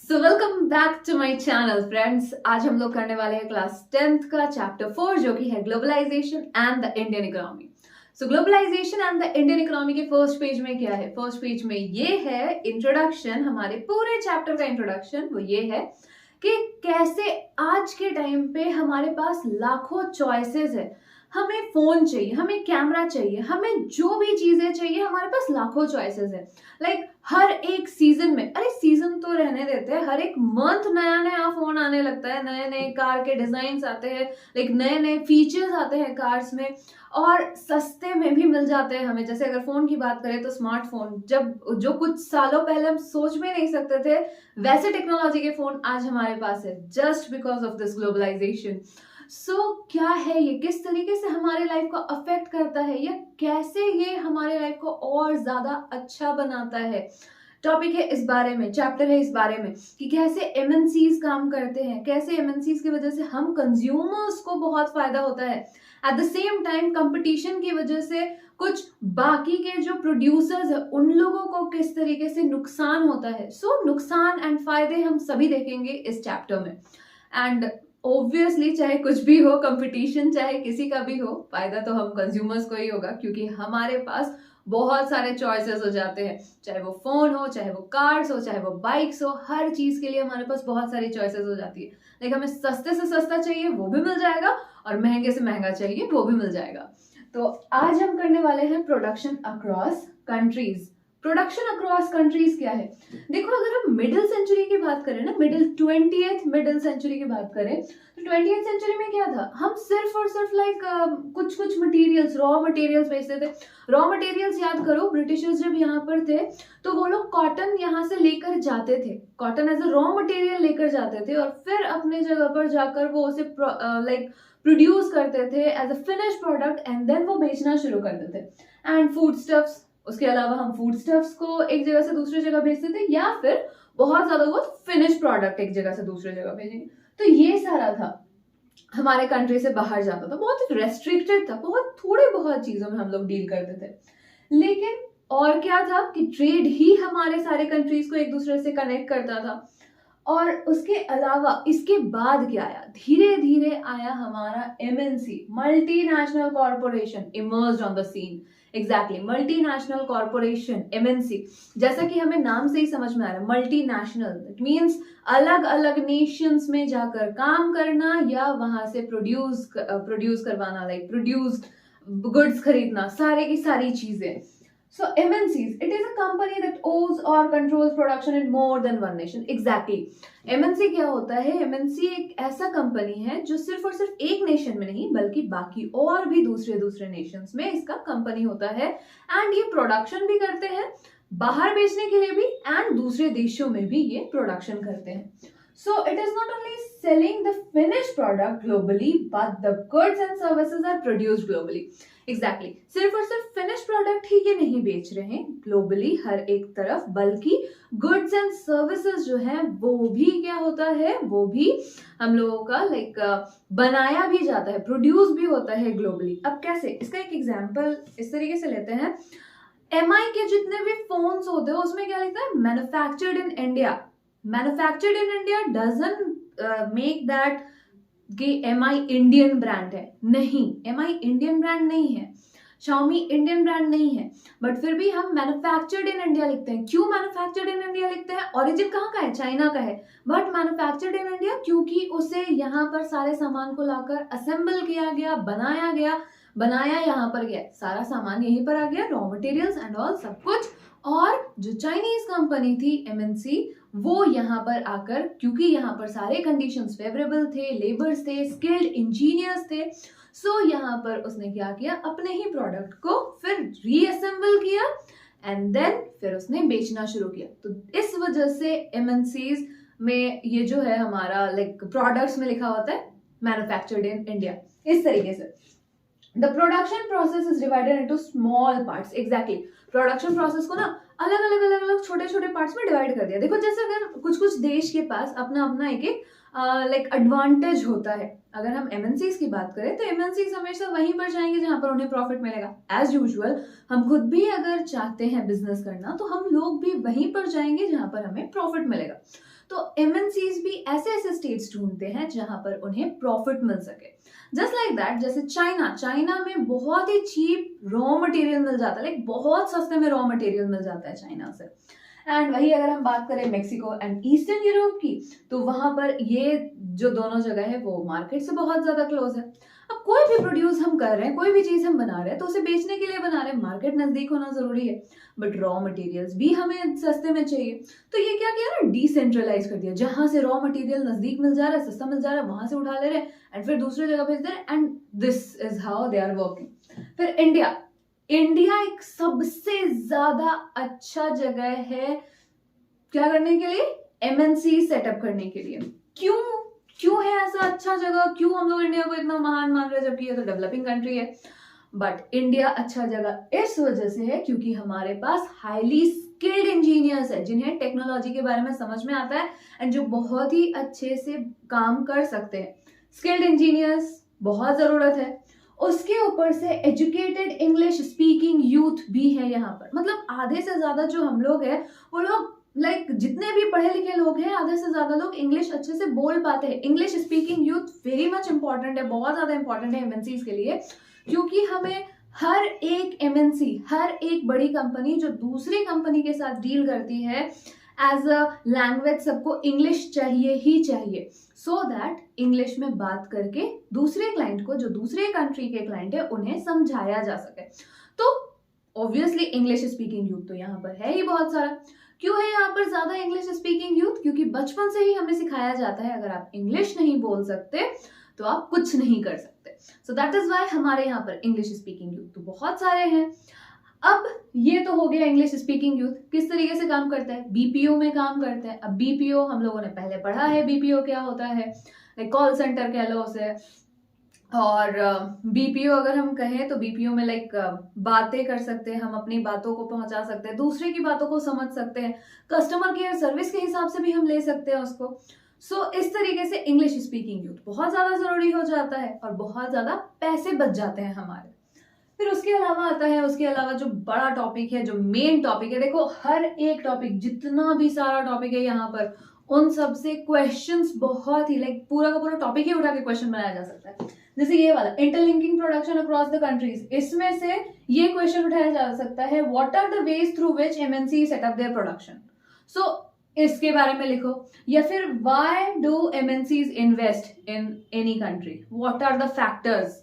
So welcome back to my channel friends. आज हम लोग करने वाले हैं क्लास 10th का चैप्टर 4 जो कि है globalisation and the Indian economy. So globalisation and the Indian economy के फर्स्ट पेज में क्या है? फर्स्ट पेज में ये है इंट्रोडक्शन, हमारे पूरे चैप्टर का इंट्रोडक्शन। वो ये है कि कैसे आज के टाइम पे हमारे पास लाखों चॉइसेस है। हमें फोन चाहिए, हमें कैमरा चाहिए, हमें जो भी चीजें चाहिए, हमारे पास लाखों चॉइसेस है। लाइक हर एक सीजन में, अरे सीजन तो रहने देते हैं, हर एक मंथ नया नया फोन आने लगता है, नए नए कार के डिजाइन आते हैं, लाइक नए नए फीचर्स आते हैं कार्स में, और सस्ते में भी मिल जाते हैं हमें। जैसे अगर फोन की बात करें तो स्मार्टफोन, जब जो कुछ सालों पहले हम सोच भी नहीं सकते थे, वैसे टेक्नोलॉजी के फोन आज हमारे पास है, just because of this globalisation. क्या है ये, किस तरीके से हमारे लाइफ को अफेक्ट करता है, या कैसे ये हमारे लाइफ को और ज्यादा अच्छा बनाता है, टॉपिक है इस बारे में, चैप्टर है इस बारे में कि कैसे एमएनसीज काम करते हैं, कैसे एमएनसीज की वजह से हम कंज्यूमर्स को बहुत फायदा होता है। At the same time competition की वजह से कुछ बाकी के जो प्रोड्यूसर्स है उन लोगों को किस तरीके से नुकसान होता है। नुकसान एंड फायदे हम सभी देखेंगे इस चैप्टर में। एंड ऑब्वियसली चाहे कुछ भी हो, कंपटीशन चाहे किसी का भी हो, फायदा तो हम कंज्यूमर्स को ही होगा, क्योंकि हमारे पास बहुत सारे चॉइसेस हो जाते हैं। चाहे वो फोन हो, चाहे वो कार्स हो, चाहे वो बाइक्स हो, हर चीज के लिए हमारे पास बहुत सारी चॉइसेस हो जाती है। लाइक हमें सस्ते से सस्ता चाहिए वो भी मिल जाएगा, और महंगे से महंगा चाहिए वो भी मिल जाएगा। तो आज हम करने वाले हैं production across countries. Production across countries क्या है? देखो, अगर हम मिडिल सेंचुरी की बात करें ना, मिडिल सेंचुरी की बात करें, तो 20th सेंचुरी में क्या था, हम सिर्फ और सिर्फ लाइक कुछ मटेरियल्स, रॉ मटेरियल्स बेचते थे। रॉ मटेरियल्स याद करो, ब्रिटिशर्स जब यहाँ पर थे तो वो लोग कॉटन यहाँ से लेकर जाते थे, cotton as a raw material लेकर जाते थे, और फिर अपने जगह पर जाकर वो उसे लाइक प्रोड्यूस करते थे as a finish product, and then वो बेचना शुरू करते थे। एंड फूड स्टफ्स, उसके अलावा हम फूड स्टफ्स को एक जगह से दूसरी जगह भेजते थे, या फिर बहुत ज्यादा वो फिनिश प्रोडक्ट एक जगह से दूसरी जगह भेजेंगे। तो ये सारा था, हमारे कंट्री से बाहर जाता था, बहुत रेस्ट्रिक्टेड था, बहुत थोड़ी बहुत चीजों में हम लोग डील करते थे। लेकिन और क्या था कि ट्रेड ही हमारे सारे कंट्रीज को एक दूसरे से कनेक्ट करता था। और उसके अलावा इसके बाद क्या आया, धीरे धीरे आया हमारा MNC, multinational corporation emerged on the scene. Exactly, multinational corporation, MNC, जैसा कि हमें नाम से ही समझ में आ रहा है, मल्टीनेशनल, इट मींस अलग अलग नेशंस में जाकर काम करना, या वहां से प्रोड्यूस करवाना, लाइक प्रोड्यूस्ड गुड्स खरीदना, सारे की सारी चीजें। So MNCs, it is a company that owns or controls production in more than one nation. Exactly. MNC क्या होता है? MNC एक ऐसा कंपनी है जो सिर्फ और सिर्फ एक नेशन में नहीं, बल्कि बाकी और भी दूसरे नेशंस में इसका कंपनी होता है। एंड ये प्रोडक्शन भी करते हैं, बाहर बेचने के लिए भी, एंड दूसरे देशों में भी ये प्रोडक्शन करते हैं। So it is not only selling the finished product globally, but the goods and services are produced globally. Exactly. सिर्फ और सिर्फ फिनिश प्रोडक्ट ही ये नहीं बेच रहे हैं ग्लोबली हर एक तरफ, बल्कि गुड्स एंड सर्विसेज जो है वो भी क्या होता है, वो भी हम लोगों का लाइक बनाया भी जाता है, प्रोड्यूस भी होता है ग्लोबली। अब कैसे, इसका एक एग्जांपल इस तरीके से लेते हैं। एमआई के जितने भी फोन्स होते हैं उसमें क्या लिखता है? Manufactured in India. Manufactured in India doesn't make that कि एमआई इंडियन ब्रांड है, नहीं, एमआई इंडियन ब्रांड नहीं है, Xiaomi इंडियन ब्रांड नहीं है, बट फिर भी हम मैन्युफैक्चर्ड इन इंडिया लिखते हैं। क्यों मैन्युफैक्चर्ड इन इंडिया लिखते हैं? ओरिजिन कहाँ का है? चाइना का है, बट मैन्युफैक्चर्ड इन इंडिया क्योंकि उसे यहाँ पर सारे सामान को लाकर असेंबल किया गया, बनाया यहाँ पर गया, सारा सामान यहीं पर आ गया, रॉ मटेरियल्स एंड ऑल सब कुछ। और जो चाइनीज कंपनी थी एमएनसी, वो यहाँ पर आकर, क्योंकि यहाँ पर सारे कंडीशंस फेवरेबल थे, लेबर्स थे, स्किल्ड इंजीनियर्स थे, यहाँ पर उसने क्या किया, अपने ही प्रोडक्ट को फिर रीअसेंबल किया, एंड देन फिर उसने बेचना शुरू किया। तो इस वजह से एमएनसीज में ये जो है हमारा लाइक प्रोडक्ट्स में लिखा होता है मैन्युफैक्चर्ड इन इंडिया, इस तरीके से। The production process is divided into small parts. Exactly. Production process को ना अलग अलग छोटे छोटे पार्ट्स में डिवाइड कर दिया। देखो, जैसे अगर कुछ कुछ देश के पास अपना अपना एक एक लाइक एडवांटेज होता है। अगर हम एमएनसीज की बात करें तो एमएनसीज हमेशा वहीं पर जाएंगे जहां पर उन्हें प्रॉफिट मिलेगा। एज यूजुअल हम खुद भी अगर चाहते हैं बिजनेस करना तो हम लोग भी वहीं पर जाएंगे जहां पर हमें प्रॉफिट मिलेगा। तो एमएनसीज भी ऐसे ऐसे स्टेट्स ढूंढते हैं जहां पर उन्हें प्रॉफिट मिल सके। जस्ट लाइक दैट, जैसे चाइना में बहुत ही चीप रॉ मटेरियल मिल जाता है, लाइक बहुत सस्ते में रॉ मटेरियल मिल जाता है चाइना से। एंड वही अगर हम बात करें मेक्सिको एंड ईस्टर्न यूरोप की, तो वहां पर ये जो दोनों जगह है वो मार्केट से बहुत ज्यादा क्लोज है। अब कोई भी प्रोड्यूस हम कर रहे हैं, कोई भी चीज हम बना रहे हैं तो उसे बेचने के लिए बना रहे हैं, मार्केट नजदीक होना जरूरी है, बट रॉ मटेरियल्स भी हमें सस्ते में चाहिए। तो ये क्या किया ना, डिसेंट्रलाइज कर दिया, जहां से रॉ मटेरियल नजदीक मिल जा रहा है, सस्ता मिल जा रहा है, वहां से उठा ले रहे हैं एंड फिर दूसरी जगह भेज दे रहे हैं, and this is how they are working. फिर इंडिया एक सबसे ज्यादा अच्छा जगह है क्या करने के लिए, एमएनसी सेटअप करने के लिए। क्यों है ऐसा अच्छा जगह, क्यों हम लोग इंडिया को इतना महान मान रहे हैं जबकि ये तो डेवलपिंग कंट्री है। बट इंडिया अच्छा जगह इस वजह से है क्योंकि हमारे पास हाईली स्किल्ड इंजीनियर्स है जिन्हें टेक्नोलॉजी के बारे में समझ में आता है एंड जो बहुत ही अच्छे से काम कर सकते हैं। स्किल्ड इंजीनियर्स बहुत जरूरत है, उसके ऊपर से एजुकेटेड इंग्लिश स्पीकिंग यूथ भी है यहाँ पर। मतलब आधे से ज्यादा जो हम लोग हैं वो लोग लाइक जितने भी पढ़े लिखे लोग हैं आधे से ज्यादा लोग इंग्लिश अच्छे से बोल पाते हैं। English speaking youth very much important है, बहुत ज्यादा इंपॉर्टेंट है एमएनसीज के लिए, क्योंकि हमें हर एक एमएनसी, हर एक बड़ी कंपनी जो दूसरी कंपनी के साथ डील करती है, एज अ लैंग्वेज सबको इंग्लिश चाहिए ही चाहिए, सो दैट इंग्लिश में बात करके दूसरे क्लाइंट को, जो दूसरे कंट्री के क्लाइंट है, उन्हें समझाया जा सके। तो ऑब्वियसली इंग्लिश स्पीकिंग यूथ तो यहाँ पर है ही बहुत सारा। क्यों है यहाँ पर ज्यादा इंग्लिश स्पीकिंग यूथ, क्योंकि बचपन से ही हमें सिखाया जाता है अगर आप इंग्लिश नहीं बोल सकते तो आप कुछ नहीं कर सकते। सो दैट इज वाई हमारे यहाँ पर इंग्लिश स्पीकिंग यूथ तो बहुत सारे हैं। अब ये तो हो गया इंग्लिश स्पीकिंग यूथ किस तरीके से काम करता है, बीपीओ में काम करते हैं। अब बीपीओ हम लोगों ने पहले पढ़ा है, बीपीओ क्या होता है, कॉल सेंटर कह लो उसे। और बीपीओ अगर हम कहें तो बीपीओ में लाइक बातें कर सकते हैं, हम अपनी बातों को पहुंचा सकते हैं, दूसरे की बातों को समझ सकते हैं, कस्टमर केयर सर्विस के हिसाब से भी हम ले सकते हैं उसको। सो इस तरीके से इंग्लिश स्पीकिंग यूथ बहुत ज्यादा जरूरी हो जाता है और बहुत ज्यादा पैसे बच जाते हैं हमारे। फिर उसके अलावा आता है, उसके अलावा जो बड़ा टॉपिक है, जो मेन टॉपिक है, देखो हर एक टॉपिक, जितना भी सारा टॉपिक है यहाँ पर, उन सब से क्वेश्चंस बहुत ही लाइक पूरा का पूरा टॉपिक ही उठा के क्वेश्चन बनाया जा सकता है। जैसे ये वाला interlinking production across the countries, इसमें से ये क्वेश्चन उठाया जा सकता है, what are the ways through which MNC set up their production. So इसके बारे में लिखो। या फिर why do MNCs invest in any country, what are the factors.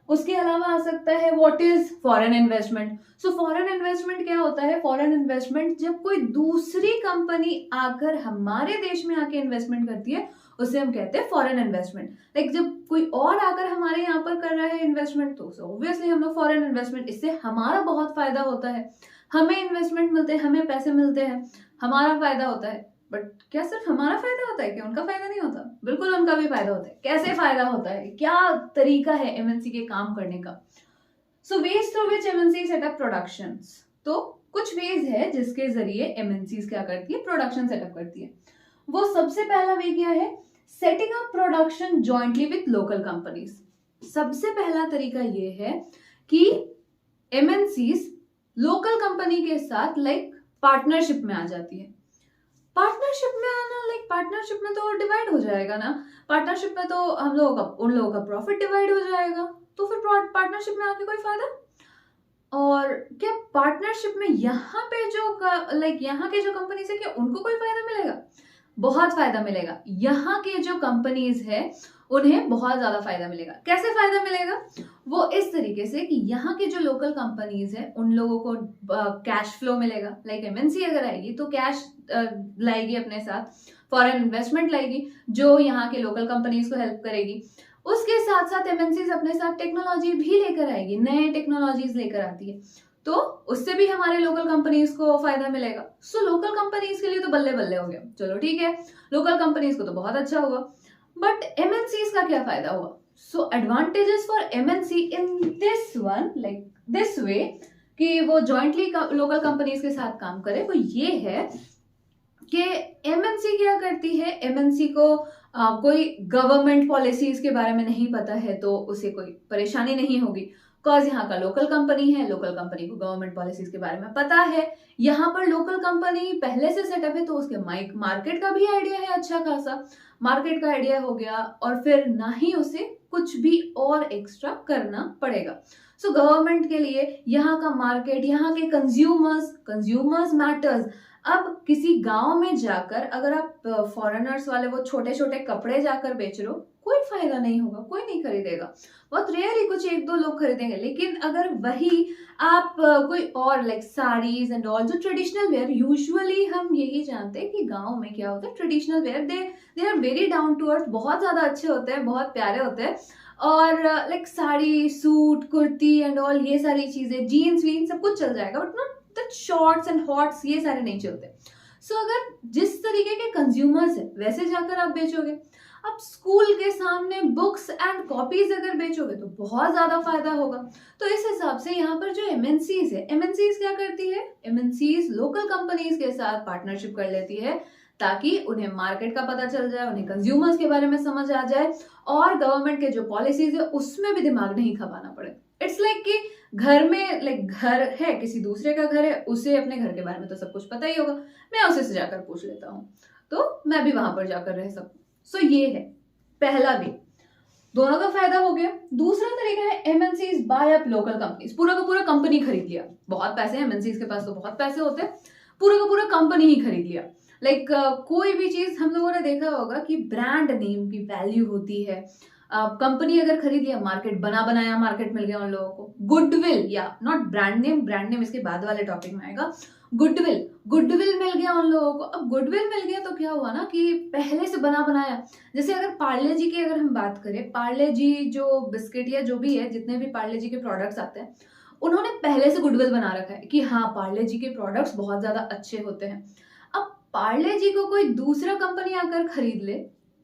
उसके अलावा आ सकता है what is foreign investment. So foreign investment क्या होता है, फॉरेन इन्वेस्टमेंट जब कोई दूसरी कंपनी आकर हमारे देश में आके इन्वेस्टमेंट करती है उसे हम कहते हैं फॉरेन इन्वेस्टमेंट। लाइक जब कोई और आकर हमारे यहाँ पर कर रहा है इन्वेस्टमेंट तो ऑब्वियसली हम लोग फॉरेन इन्वेस्टमेंट, इससे हमारा बहुत फायदा होता है, हमें इन्वेस्टमेंट मिलते हैं, हमें पैसे मिलते हैं, हमारा फायदा होता है। बट क्या सिर्फ हमारा फायदा होता है, क्या उनका फायदा नहीं होता? बिल्कुल उनका भी फायदा होता है। कैसे फायदा होता है, क्या तरीका है एमएनसी के काम करने का। So ways through which MNC set up productions, तो कुछ वेज है जिसके जरिए एमएनसीज क्या करती है, प्रोडक्शन सेटअप करती है। वो सबसे पहला वे क्या है, setting up production jointly with local companies. सबसे पहला तरीका ये है कि एमएनसीज लोकल कंपनी के साथ लाइक पार्टनरशिप में आ जाती है। पार्टनरशिप में आना, लाइक पार्टनरशिप में तो डिवाइड हो जाएगा ना, पार्टनरशिप में तो हम लोगों का, उन लोगों का प्रॉफिट डिवाइड हो जाएगा, तो फिर पार्टनरशिप में आके कोई फायदा। और क्या पार्टनरशिप में यहाँ पे जो लाइक यहाँ के जो कंपनीज है, क्या उनको कोई फायदा मिलेगा? बहुत फायदा मिलेगा। यहाँ के जो कंपनीज है उन्हें बहुत ज्यादा फायदा मिलेगा। कैसे फायदा मिलेगा? वो इस तरीके से कि यहाँ के जो लोकल कंपनीज है उन लोगों को कैश फ्लो मिलेगा। लाइक एमएनसी अगर आएगी तो कैश लाएगी अपने साथ, फॉरेन इन्वेस्टमेंट लाएगी जो यहाँ के लोकल कंपनीज को हेल्प करेगी। उसके साथ साथ एमएनसीज अपने साथ टेक्नोलॉजी भी लेकर आएगी, नए टेक्नोलॉजीज लेकर आती है, तो उससे भी हमारे लोकल कंपनीज को फायदा मिलेगा। सो लोकल कंपनीज के लिए तो बल्ले बल्ले हो गया, चलो ठीक है, लोकल कंपनीज को तो बहुत अच्छा होगा। बट एमएनसीज का क्या फायदा हुआ? So advantages for MNC in this one, like this way, कि वो जॉइंटली लोकल कंपनीज के साथ काम करे, वो ये है कि एमएनसी क्या करती है। एमएनसी को कोई गवर्नमेंट पॉलिसीज के बारे में नहीं पता है तो उसे कोई परेशानी नहीं होगी, बिकॉज यहाँ का लोकल कंपनी है, लोकल कंपनी को गवर्नमेंट पॉलिसीज के बारे में पता है। यहाँ पर लोकल कंपनी पहले से सेटअप है तो उसके मार्केट का भी आइडिया है, अच्छा खासा मार्केट का आइडिया हो गया, और फिर ना ही उसे कुछ भी और एक्स्ट्रा करना पड़ेगा। सो गवर्नमेंट के लिए यहाँ का मार्केट, यहाँ के कंज्यूमर्स मैटर्स। अब किसी गांव में जाकर अगर आप फॉरेनर्स वाले वो छोटे छोटे कपड़े जाकर बेच रहे हो, कोई फायदा नहीं होगा, कोई नहीं खरीदेगा, बहुत रेयर ही कुछ एक दो लोग खरीदेंगे। लेकिन अगर वही आप कोई और लाइक साड़ीज एंड ऑल, जो ट्रेडिशनल वेयर, यूजुअली हम यही जानते हैं कि गांव में क्या होता है, traditional where they are very down to earth, बहुत ज्यादा अच्छे होते हैं, बहुत प्यारे होते हैं। और like sari, suit, kurti and all, ये सारी चीजें, जीन्स वीन्स सब कुछ चल जाएगा, but not that shorts and hots, ये सारे नहीं चलते। सो अगर जिस तरीके के कंज्यूमर्स है वैसे जाकर आप बेचोगे। अब स्कूल के सामने बुक्स एंड कॉपीज अगर बेचोगे तो बहुत ज्यादा फायदा होगा। तो इस हिसाब से यहाँ पर जो एमएनसीज है, एमएनसीज क्या करती है, एमएनसीज लोकल कंपनीज के साथ पार्टनरशिप कर लेती है ताकि उन्हें मार्केट का पता चल जाए, उन्हें कंज्यूमर्स के बारे में समझ आ जाए, और गवर्नमेंट के जो पॉलिसीज है उसमें भी दिमाग नहीं खपाना पड़े। इट्स लाइक कि घर में, लाइक घर है, किसी दूसरे का घर है, उसे अपने घर के बारे में तो सब कुछ पता ही होगा, मैं उसे से जाकर पूछ लेता हूँ तो मैं भी वहां पर जाकर रह सकूं। सो ये है पहला वे, दोनों का फायदा हो गया। दूसरा तरीका है MNCs bye up local companies, पूरा का पूरा कंपनी खरीद लिया, बहुत पैसे हैं एमएनसीज के पास, तो बहुत पैसे होते हैं, पूरा का पूरा कंपनी ही खरीद लिया। लाइक कोई भी चीज हम लोगों ने देखा होगा कि ब्रांड नेम की वैल्यू होती है। कंपनी अगर खरीद लिया, मार्केट बना बनाया मार्केट मिल गया उन लोगों को, गुडविल, या नॉट ब्रांड नेम इसके बाद वाले टॉपिक में आएगा, गुडविल मिल गया उन लोगों को। अब गुडविल मिल गया तो क्या हुआ ना कि पहले से बना बनाया, जैसे अगर पार्ले जी की अगर हम बात करें, पार्ले जी जो बिस्किट या जो भी है, जितने भी पार्ले जी के प्रोडक्ट्स आते हैं, उन्होंने पहले से गुडविल बना रखा है कि हाँ पार्ले जी के प्रोडक्ट्स बहुत ज्यादा अच्छे होते हैं। अब पार्ले जी को कोई दूसरा कंपनी आकर खरीद ले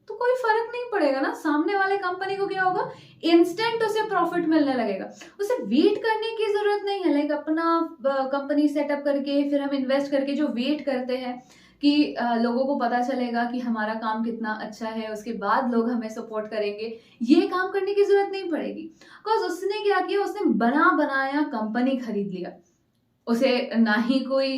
तो कोई फर्क नहीं पड़ेगा ना, सामने वाले कंपनी को क्या होगा, इंस्टेंट उसे प्रॉफिट मिलने लगेगा, उसे वेट करने की जरूरत नहीं है। लाइक अपना कंपनी सेटअप करके फिर हम इन्वेस्ट करके जो वेट करते हैं कि लोगों को पता चलेगा कि हमारा काम कितना अच्छा है, उसके बाद लोग हमें सपोर्ट करेंगे, ये काम करने की जरूरत नहीं पड़ेगी। बिकॉज उसने क्या किया, उसने बना बनाया कंपनी खरीद लिया, उसे ना ही कोई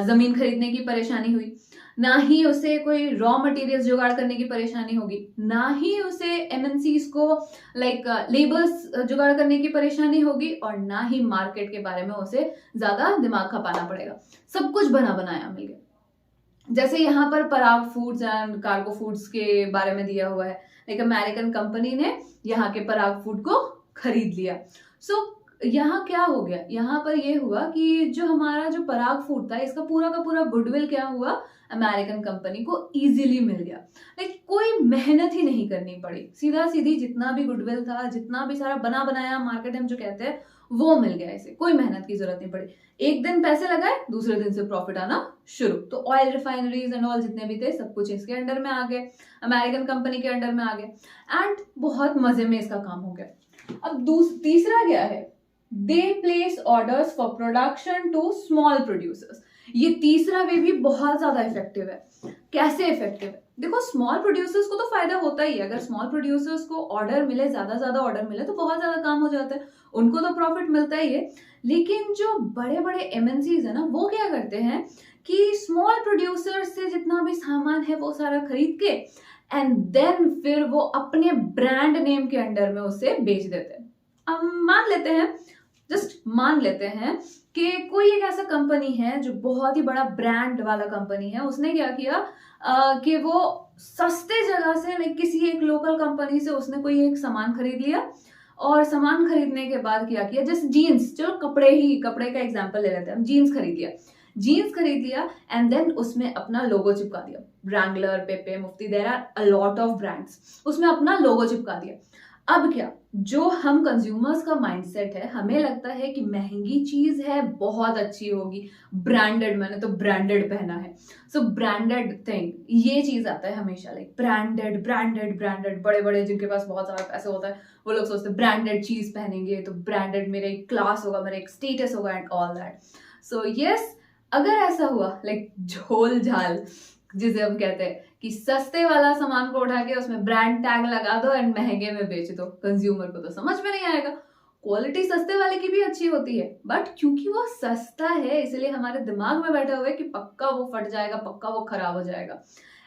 जमीन खरीदने की परेशानी हुई, ना ही उसे कोई रॉ मटेरियल्स जुगाड़ करने की परेशानी होगी, ना ही उसे एमएनसीज को लाइक लेबर्स जुगाड़ करने की परेशानी होगी, और ना ही मार्केट के बारे में उसे ज्यादा दिमाग खपाना पड़ेगा, सब कुछ बना बनाया मिल गया। जैसे यहाँ पर पराग फूड्स एंड कार्गो फूड्स के बारे में दिया हुआ है, एक अमेरिकन कंपनी ने यहाँ के पराग फूड को खरीद लिया। सो यहाँ क्या हो गया, यहाँ पर ये हुआ कि जो हमारा जो पराग फूड था, इसका पूरा का पूरा गुडविल क्या हुआ, अमेरिकन कंपनी को इजीली मिल गया। लाइक कोई मेहनत ही नहीं करनी पड़ी, सीधा सीधी जितना भी गुडविल था, जितना भी सारा बना बनाया मार्केट हम जो कहते हैं, वो मिल गया, इसे कोई मेहनत की जरूरत नहीं पड़ी। एक दिन पैसे लगाए, दूसरे दिन से प्रॉफिट आना शुरू। तो ऑयल रिफाइनरीज एंड ऑल जितने भी थे सब कुछ इसके अंडर में आ गए, अमेरिकन कंपनी के अंडर में आ गए, एंड बहुत मजे में इसका काम हो गया। अब तीसरा क्या है, they place orders for production to small producers. ये तीसरा वे भी बहुत ज्यादा इफेक्टिव है। कैसे इफेक्टिव है, देखो स्मॉल प्रोड्यूसर्स को तो फायदा होता ही है, अगर स्मॉल प्रोड्यूसर्स को ऑर्डर मिले, ज्यादा ऑर्डर मिले तो बहुत ज्यादा काम हो जाता है, उनको तो प्रॉफिट मिलता ही है। लेकिन जो बड़े बड़े एमएनसीज है ना, वो क्या करते हैं कि स्मॉल प्रोड्यूसर्स से जितना भी सामान है वो सारा खरीद के एंड देन फिर वो अपने ब्रांड नेम के अंडर में उसे बेच देते हैं। अब मान लेते हैं, जस्ट मान लेते हैं कि कोई एक ऐसा कंपनी है जो बहुत ही बड़ा ब्रांड वाला कंपनी है, उसने क्या किया कि वो सस्ते जगह से, लाइक किसी एक लोकल कंपनी से उसने कोई एक सामान खरीद लिया, और सामान खरीदने के बाद क्या किया, जैसे जीन्स, चलो कपड़े का एग्जांपल ले लेते हैं, जीन्स खरीद लिया एंड देन उसमें अपना लोगो चिपका दिया, Wrangler, Pepe, Mufti, there are a lot of brands, उसमें अपना लोगो चिपका दिया। अब क्या, जो हम कंज्यूमर्स का माइंडसेट है, हमें लगता है कि महंगी चीज है, बहुत अच्छी होगी, ब्रांडेड, मैंने तो ब्रांडेड पहना है, सो ब्रांडेड थिंग, ये चीज आता है हमेशा, लाइक ब्रांडेड, बड़े बड़े जिनके पास बहुत सारा पैसा होता है वो लोग सोचते हैं ब्रांडेड चीज पहनेंगे तो ब्रांडेड मेरा एक क्लास होगा, मेरा एक स्टेटस होगा and all that. So yes, अगर ऐसा हुआ, लाइक झोल झाल जिसे हम कहते हैं कि सस्ते वाला सामान को उठा के उसमें ब्रांड टैग लगा दो एंड महंगे में बेच दो, कंज्यूमर को तो समझ में नहीं आएगा। क्वालिटी सस्ते वाले की भी अच्छी होती है, बट क्योंकि वो सस्ता है इसलिए हमारे दिमाग में बैठा हुआ है कि पक्का वो फट जाएगा, पक्का वो खराब हो जाएगा,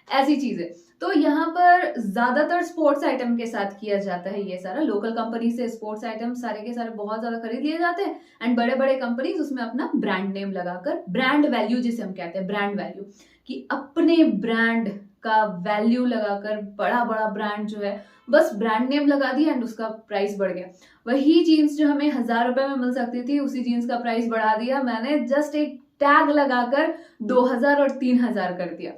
ऐसी चीजें। तो यहाँ पर ज्यादातर स्पोर्ट्स आइटम के साथ किया जाता है ये सारा। लोकल कंपनी से स्पोर्ट्स आइटम सारे के सारे बहुत ज्यादा खरीद लिए जाते हैं एंड बड़े बड़े कंपनीज उसमें अपना ब्रांड नेम लगाकर, ब्रांड वैल्यू जिसे हम कहते हैं, ब्रांड वैल्यू, कि अपने ब्रांड का वैल्यू लगाकर बड़ा बड़ा ब्रांड जो है बस ब्रांड नेम लगा दिया एंड उसका प्राइस बढ़ गया। वही जीन्स जो हमें 1000 रुपए में मिल सकती थी उसी जीन्स का प्राइस बढ़ा दिया मैंने, जस्ट एक टैग लगाकर 2000 और 3000 कर दिया।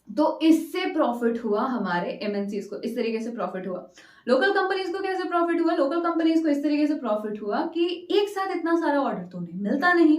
तो इससे प्रॉफिट हुआ हमारे एमएनसीज को, इस तरीके से प्रॉफिट हुआ। लोकल कंपनीज को कैसे प्रॉफिट हुआ? लोकल कंपनीज को इस तरीके से प्रॉफिट हुआ कि एक साथ इतना सारा ऑर्डर तो उन्हें मिलता नहीं।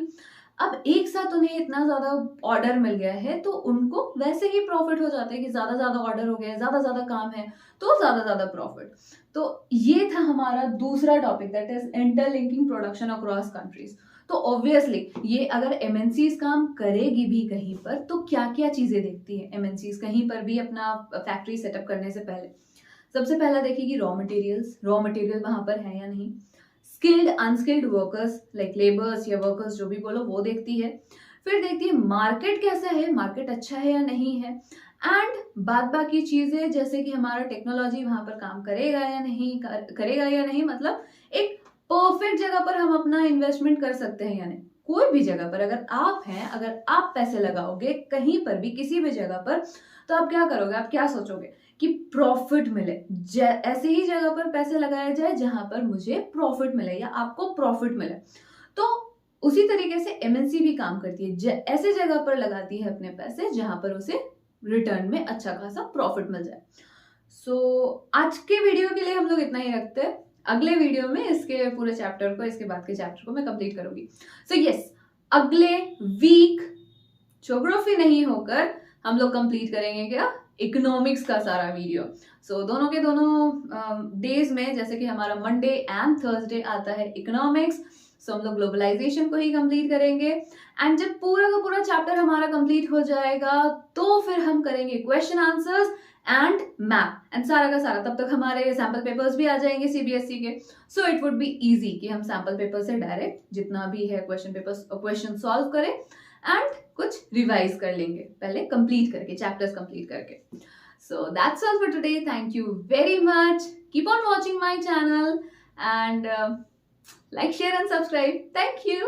अब एक साथ उन्हें इतना ज्यादा ऑर्डर मिल गया है तो उनको वैसे ही प्रॉफिट हो जाता है कि ज्यादा ऑर्डर हो गया है, ज्यादा काम है तो ज्यादा प्रॉफिट। तो ये था हमारा दूसरा topic, that is interlinking production across countries. तो ऑब्वियसली ये अगर एमएनसीज काम करेगी भी कहीं पर तो क्या क्या चीजें देखती है एमएनसीज कहीं पर भी अपना फैक्ट्री सेटअप करने से पहले? सबसे पहला देखेगी रॉ मटेरियल वहां पर है या नहीं। Skilled unskilled workers like labours या वर्कर्स जो भी बोलो वो देखती है। फिर देखती है मार्केट कैसा है, मार्केट अच्छा है या नहीं है। एंड बाद बाकी चीजें जैसे कि हमारा टेक्नोलॉजी वहां पर काम करेगा या नहीं, करेगा या नहीं, मतलब एक परफेक्ट जगह पर हम अपना इन्वेस्टमेंट कर सकते हैं या नहीं। कोई भी जगह पर अगर आप हैं, अगर आप पैसे लगाओगे कहीं पर भी किसी भी जगह पर, तो आप क्या करोगे? आप क्या सोचोगे कि प्रॉफिट मिले, ऐसे ही जगह पर पैसे लगाया जाए जहां पर मुझे प्रॉफिट मिले या आपको प्रॉफिट मिले। तो उसी तरीके से एमएनसी भी काम करती है, ऐसे जगह पर लगाती है अपने पैसे जहां पर उसे रिटर्न में अच्छा खासा प्रॉफिट मिल जाए। सो आज के वीडियो के लिए हम लोग इतना ही रखते हैं। अगले वीडियो में इसके पूरे चैप्टर को, इसके बाद के चैप्टर को मैं कंप्लीट करूंगी। सो यस, अगले वीक ज्योग्राफी नहीं होकर हम लोग कंप्लीट करेंगे क्या? इकोनॉमिक्स का सारा वीडियो। सो दोनों के दोनों डेज में, जैसे कि हमारा मंडे एंड थर्सडे आता है इकोनॉमिक्स, सो हम लोग ग्लोबलाइजेशन को ही कंप्लीट करेंगे। एंड जब पूरा का पूरा चैप्टर हमारा कंप्लीट हो जाएगा तो फिर हम करेंगे question answers and map and सारा का सारा। तब तक हमारे सैम्पल पेपर्स भी आ जाएंगे सीबीएसई के। So it would be easy कि हम सैम्पल पेपर से डायरेक्ट जितना भी है क्वेश्चन सॉल्व करें एंड कुछ रिवाइज कर लेंगे पहले कंप्लीट करके, चैप्टर्स कंप्लीट करके। So that's all for today. Thank you very much. Keep on watching my channel and like, share and subscribe. Thank you.